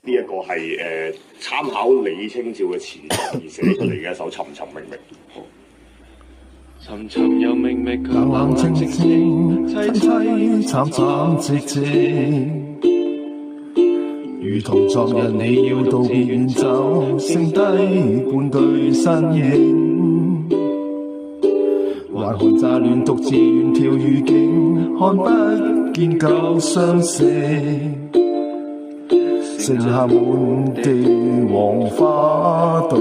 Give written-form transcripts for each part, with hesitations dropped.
呢一個係參考李清照嘅詞作而寫出嚟嘅一首《尋尋覓覓》。尋尋又覓覓，冷冷清清，凄凄慘慘戚戚。如同昨日你要道別遠走，剩低半對身影。還看乍暖獨自遠眺雨景，看不見舊相識。剩下滿地黃花對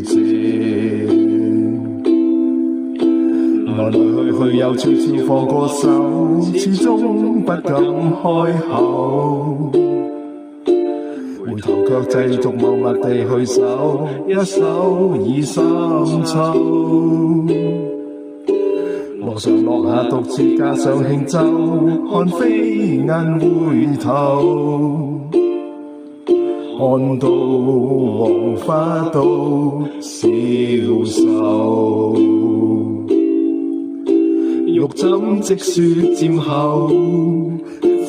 鏡，來來去去又悄悄放過手，始終不敢開口。回頭卻繼續默默地去守，一手已深秋。路上落下獨自加上輕舟，看飛雁回頭。看到黃花都消瘦，玉枕積雪漸厚，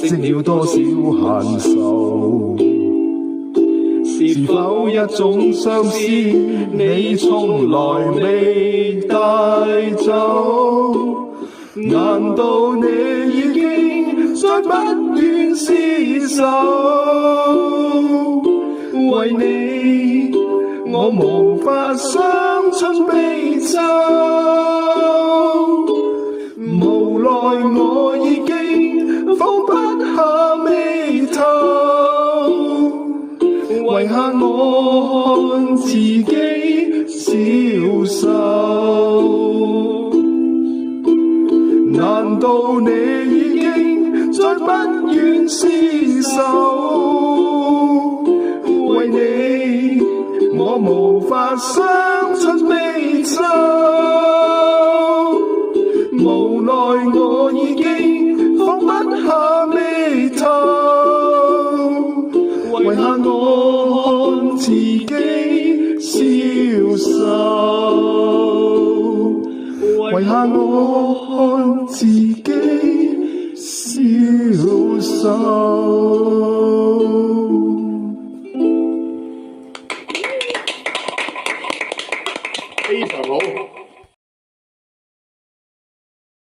積了多少閒愁？是否一種相思，你從來未帶走？難道你已經再不願廝守？為你，我無法傷春悲秋，無奈我已經放不下眉頭，遺下我看自己消瘦。難道你已經再不願廝守？為你，我無法傷春悲秋，無奈我已經放不下眉頭，遺下我看自己消瘦，遺下我看自己消瘦。